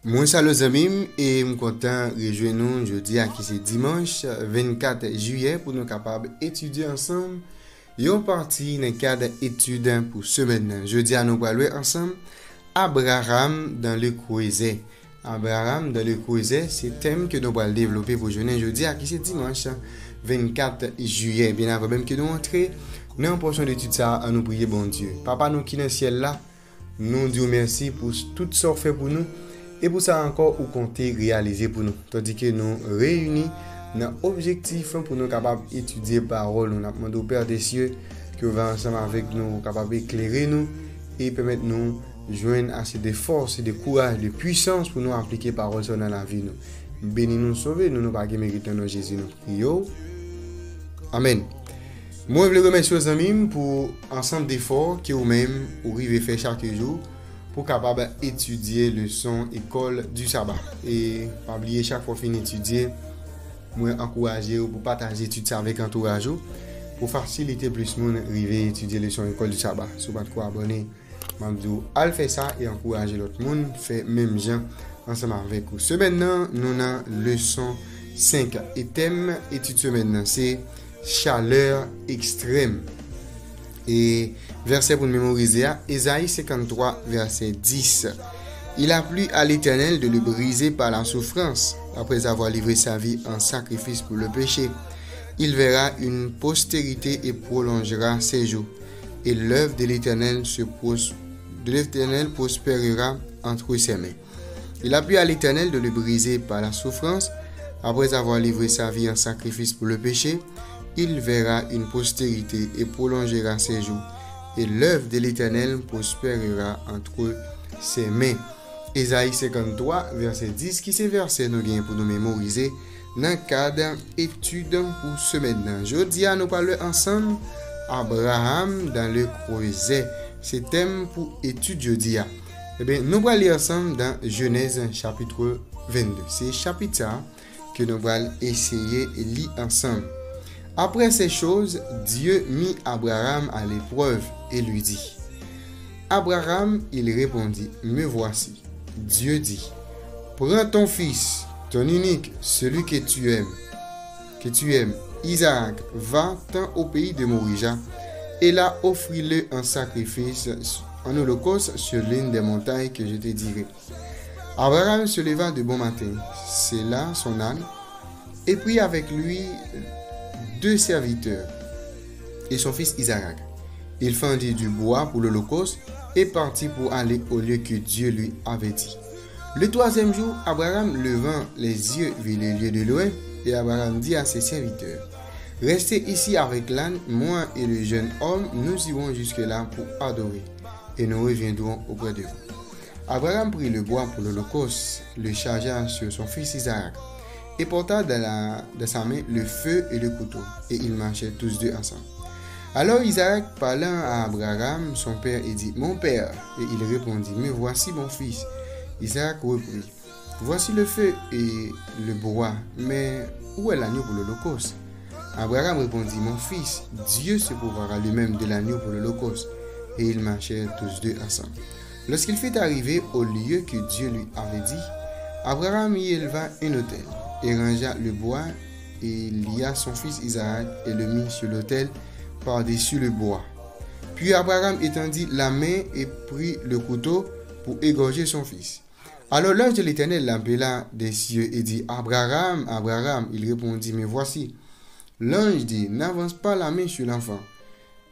Moi, salut les amis, et je suis content de rejoindre nous jeudi qui c'est dimanche 24 juillet pour nous capables d'étudier ensemble. Une partie dans le cadre d'études pour semaine. Jeudi, nous allons ensemble Abraham dans le croisé. Abraham dans le croisé, c'est le thème que nous allons développer pour jeudi qui c'est dimanche 24 juillet. Bien avant même que nous entrions dans une portion d'études, ça, à nous prier, bon Dieu. Papa, nous qui dans le ciel là, nous disons merci pour tout ce que fait pour nous. Et pour ça encore, ou compter réaliser pour nous. Tandis que nous réunis dans l'objectif pour nous capables d'étudier parole. Nous demandons au Père des cieux que va ensemble avec nous, capable d'éclairer nous et permettre nous joindre assez de force, de courage, de puissance pour nous appliquer parole dans la vie. Bénis nous, sauver, nous pas mériter dans Jésus. Nous prions. Amen. Moi, je veux remercier aux amis pour ensemble d'efforts que vous-même vous arrivez à faire chaque jour pour capable étudier leçon école du sabbat. Et pas oublier chaque fois fin étudier, moi encourager pour partager études ça avec entourage pour faciliter plus monde arriver étudier leçon école du sabbat. Si vous pas quoi abonner, m'dou al faire ça et encourager l'autre monde fait même gens ensemble avec vous. Ce maintenant, nous avons leçon 5 et thème étude semaine c'est chaleur extrême. Et verset pour mémoriser, Ésaïe 53, verset 10. Il a plu à l'Éternel de le briser par la souffrance, après avoir livré sa vie en sacrifice pour le péché. Il verra une postérité et prolongera ses jours. Et l'œuvre de l'Éternel prospérera entre ses mains. Il a plu à l'Éternel de le briser par la souffrance, après avoir livré sa vie en sacrifice pour le péché. Il verra une postérité et prolongera ses jours, et l'œuvre de l'Éternel prospérera entre ses mains. Ésaïe 53, verset 10, qui c'est verset nous gagnons pour nous mémoriser dans le cadre étude pour semaine. Jeudi, nous parlons ensemble Abraham dans le creuset. C'est thème pour étude jeudi. Eh bien, nous allons aller ensemble dans Genèse chapitre 22. C'est chapitre que nous allons essayer de lire ensemble. Après ces choses, Dieu mit Abraham à l'épreuve et lui dit, Abraham, il répondit, me voici. Dieu dit, prends ton fils, ton unique, celui que tu aimes, Isaac, va-t'en au pays de Morija, et là offris-le en sacrifice, en holocauste sur l'une des montagnes que je te dirai. Abraham se leva de bon matin, c'est là son âne, et prit avec lui 2 serviteurs et son fils Isaac. Il fendit du bois pour l'holocauste et partit pour aller au lieu que Dieu lui avait dit. Le 3e jour, Abraham levant les yeux vit les lieux de loin et Abraham dit à ses serviteurs, restez ici avec l'âne, moi et le jeune homme, nous irons jusque-là pour adorer et nous reviendrons auprès de vous. Abraham prit le bois pour l'holocauste, le chargea sur son fils Isaac et porta de sa main le feu et le couteau, et ils marchaient tous deux ensemble. Alors Isaac parlant à Abraham, son père, et dit, mon père, et il répondit, me voici mon fils. Isaac reprit, voici le feu et le bois, mais où est l'agneau pour l'holocauste? Abraham répondit, mon fils, Dieu se pourvoira lui-même de l'agneau pour l'holocauste, et ils marchèrent tous deux ensemble. Lorsqu'il fut arrivé au lieu que Dieu lui avait dit, Abraham y éleva un autel, et rangea le bois, et lia son fils Isaac, et le mit sur l'autel par-dessus le bois. Puis Abraham étendit la main et prit le couteau pour égorger son fils. Alors l'ange de l'Éternel l'appela des cieux et dit, Abraham, Abraham, il répondit, me voici. L'ange dit, n'avance pas la main sur l'enfant,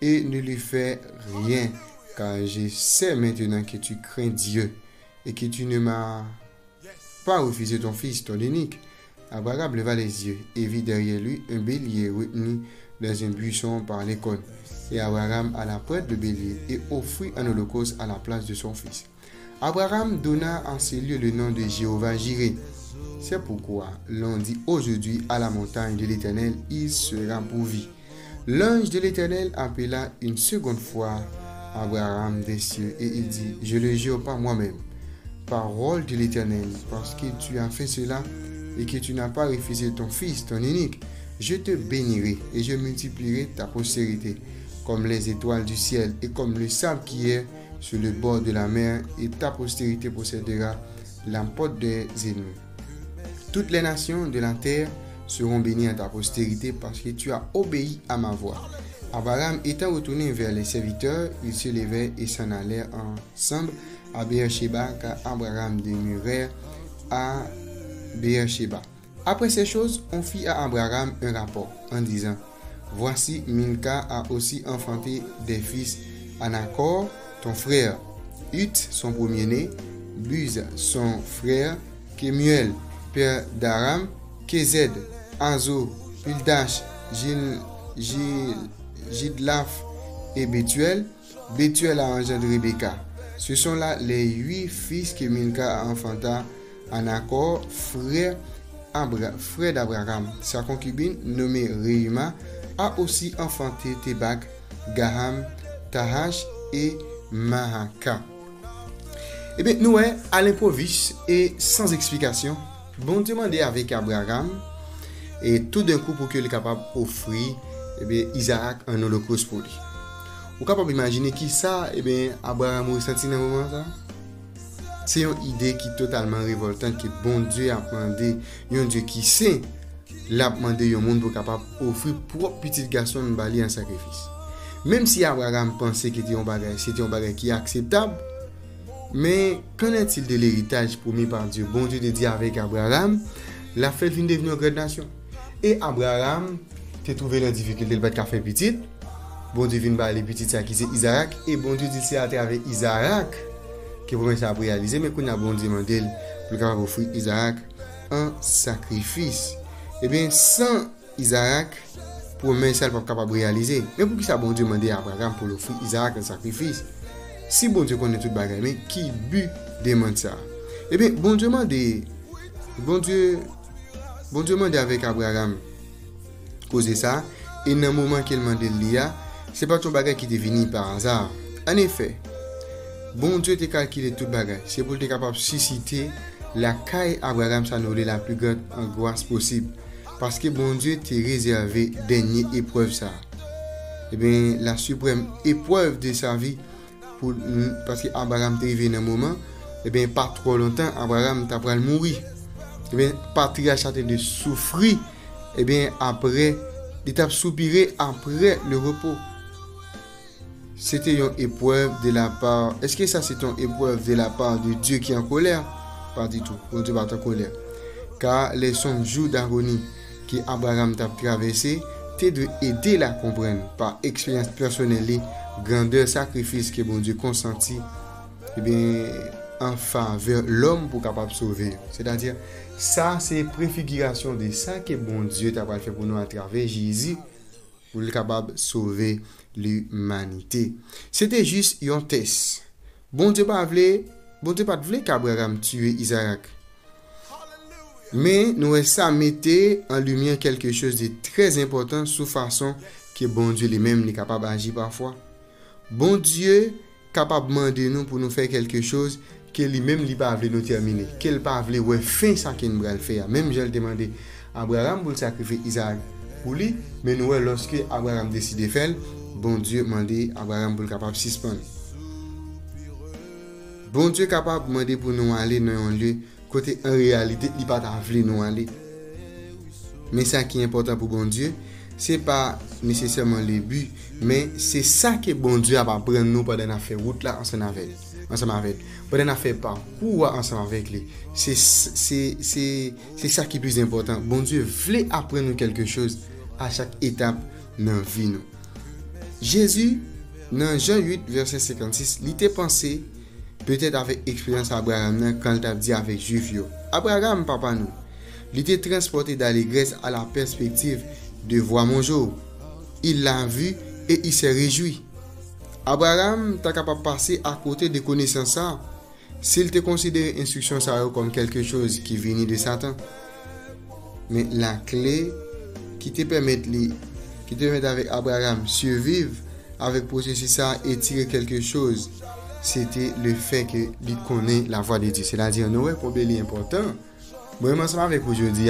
et ne lui fais rien, car je sais maintenant que tu crains Dieu, et que tu ne m'as pas refusé ton fils, ton unique. Abraham leva les yeux et vit derrière lui un bélier retenu dans un buisson par les cônes. Et Abraham alla près le bélier et offrit un holocauste à la place de son fils. Abraham donna en ces lieux le nom de Jéhovah Jireh. C'est pourquoi l'on dit aujourd'hui à la montagne de l'Éternel, il sera pourvu. L'ange de l'Éternel appela une seconde fois Abraham des cieux et il dit, je le jure par moi-même, parole de l'Éternel, parce que tu as fait cela et que tu n'as pas refusé ton fils, ton unique, je te bénirai et je multiplierai ta postérité comme les étoiles du ciel et comme le sable qui est sur le bord de la mer, et ta postérité possédera la porte des ennemis. Toutes les nations de la terre seront bénies en ta postérité parce que tu as obéi à ma voix. Abraham étant retourné vers les serviteurs, ils se levèrent et s'en allèrent ensemble à Beersheba, car Abraham demeurait à Beersheba. Après ces choses, on fit à Abraham un rapport en disant: voici, Milca a aussi enfanté des fils à Nacor, ton frère, Hut, son premier-né, Buz, son frère, Kemuel, père d'Aram, Kézed, Azo, Pildash, Jidlaph et Bethuel. Bethuel a engendré Rebecca. Ce sont là les 8 fils que Milca a enfanta à Nacor, frère d'Abraham. Sa concubine, nommée Reuma, a aussi enfanté Tébak, Gaham, Tahash et Mahaka. Eh bien, nous, à l'improviste et sans explication, bon Dieu demandait avec Abraham, et tout d'un coup pour qu'il soit capable d'offrir Isaac un holocauste pour lui. Vous êtes capable d'imaginer qui ça, Abraham ressenti dans le moment ça? C'est une idée qui est totalement révoltante, que bon Dieu a demandé, un Dieu qui sait, l'a demandé au monde pour capable offrir propre petit garçon de bali en sacrifice. Même si Abraham pensait que c'était un bagage qui est acceptable, mais qu'en est-il de l'héritage promis par Dieu? Bon Dieu te dit avec Abraham, la fête vient devenir une grande nation. Et Abraham te trouvé la difficulté de faire faire petit. Bon Dieu vient parler petit ça qui c'est Isaac, et bon Dieu dit c'est à travers Isaac que vous ça réaliser, mais qu'on a bon Dieu demandé pour capable offrir Isaac un sacrifice. Eh bien sans Isaac, promesse ça pas capable réaliser. Mais pour qui ça bon Dieu demandé à Abraham pour offrir Isaac un sacrifice? Si bon Dieu connaît tout bagage, mais qui but demande ça? Eh bien bon Dieu demande avec Abraham causer ça, et dans le moment qu'il demande l'IA, c'est pas ton bagage qui est venu par hasard. En effet, bon Dieu t'a calculé tout bagage, c'est pour être capable de susciter la caille Abraham, ça nous la plus grande angoisse possible, parce que bon Dieu t'a réservé dernière épreuve ça. Eh bien la suprême épreuve de sa vie, parce que Abraham est arrivé dans un moment, eh bien pas trop longtemps, Abraham t'a pris mourir. Eh bien patriarche a de souffrir, eh bien après il t'a soupiré après le repos. C'était une épreuve de la part. Est-ce que ça c'est une épreuve de la part de Dieu qui est en colère? Pas du tout. Bon Dieu n'est pas en colère. Car les sombres jours d'agonie que Abraham t'a traversé, tu dois aider la comprendre par expérience personnelle, grandeur, sacrifice que bon Dieu consentit, eh bien en faveur l'homme pour capable sauver. C'est-à-dire ça c'est préfiguration de ça que bon Dieu t'a fait pour nous à travers Jésus pour le capable sauver l'humanité. C'était juste un test. Bon Dieu pas voulu qu'Abraham tue Isaac. Mais nous ça mettait en lumière quelque chose de très important sous façon que bon Dieu lui-même est capable d'agir parfois. Bon Dieu capable de demander nous pour nous faire quelque chose que lui-même il pas voulu nous terminer, qu'il pas voulu ouais fin ça qu'il nous va le faire. Même je le demandé Abraham pour sacrifier Isaac pour lui, mais nous lorsque Abraham décide de faire, bon Dieu demandé Abraham pour capable suspendre. Bon Dieu capable demander pour nous aller dans un lieu côté en réalité il pas voulu nous aller. Mais ça qui est important pour bon Dieu, c'est pas nécessairement le but, mais c'est ça que bon Dieu a pas prendre nous pendant la faire route là ensemble avec pendant la faire parcours ensemble avec lui. C'est ça qui est plus important. Bon Dieu voulait apprendre nous quelque chose à chaque étape dans la vie nous. Jésus dans Jean 8 verset 56, il était pensé peut-être avec expérience Abraham quand il a dit avec Juif yo. Abraham papa nous. Il était transporté d'allégresse à la perspective de voir mon jour. Il l'a vu et il s'est réjoui. Abraham t'a capable de passer à côté de connaissances ça s'il te considère instruction ça comme quelque chose qui vient de Satan. Mais la clé qui te permet avec Abraham survivre avec processus ça et tirer quelque chose, c'était le fait que il connaît la voix de Dieu. C'est-à-dire nous problème important. Moi ensemble avec aujourd'hui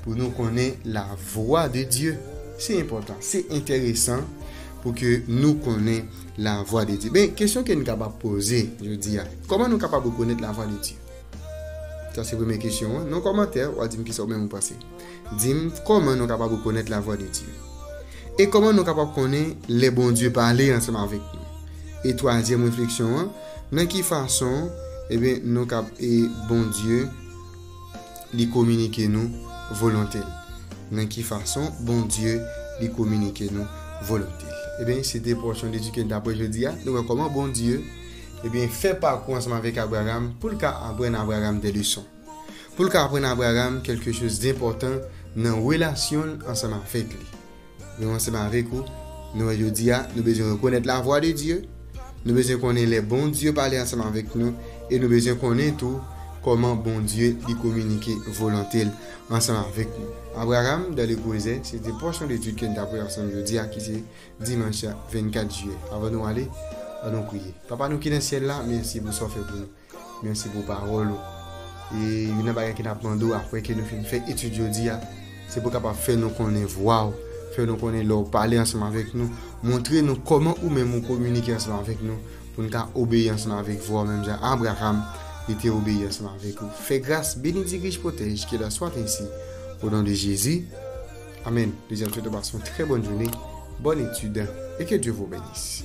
pour nous connaître la voix de Dieu. C'est important, c'est intéressant pour que nous connaissions la voix de Dieu. Mais question que nous sommes capables de poser, je dis, comment nous sommes capables de connaître la voix de Dieu? Ça c'est la première question. Dans les commentaires, on va dire qui sont même passé. Dis-moi comment nous sommes capables de connaître la voix de Dieu. Et comment nous sommes capables de connaître les bons dieux parler ensemble avec nous. Et troisième réflexion, dans quelle façon nous sommes capables et bon Dieu lui communiquer nous volonté. Dans quelle façon bon Dieu lui communiquer nous volonté. C'était portion d'éducation d'après jeudi. Nous voyons comment bon Dieu fait parcours ensemble avec Abraham pour qu'Abraham Abraham des leçons. Pour qu'Abraham Abraham quelque chose d'important dans la relation ensemble avec lui. Nous ensemble avec vous, nous aujourd'hui, nous besoin connaître la voix de Dieu, nous besoin connaître les bons dieux parler ensemble avec nous et nous besoin connaître tout comment bon Dieu lui communiquer volonté ensemble avec nous. Abraham dans le Coïsé, c'était portion d'étude qu'on a pris ensemble aujourd'hui qui c'est dimanche 24 juillet. Avant de nous aller, allons prier. Papa nous qui est dans le ciel là, merci pour ce que vous faites pour nous. Merci pour vos paroles. Et il y a des qui n'a pas après que nous finissons faire étude aujourd'hui, c'est pour capable faire nous connaître voix, faire nous connaître leur parler ensemble avec nous, montrer nous comment ou même communiquer ensemble avec nous pour nous obéir ensemble avec vous même Abraham était obéi ensemble avec vous. Fais grâce, bénis, riche, protège, qu'il soit ainsi au nom de Jésus. Amen. Deuxième souhaite de passer une très bonne journée, bonne étude et que Dieu vous bénisse.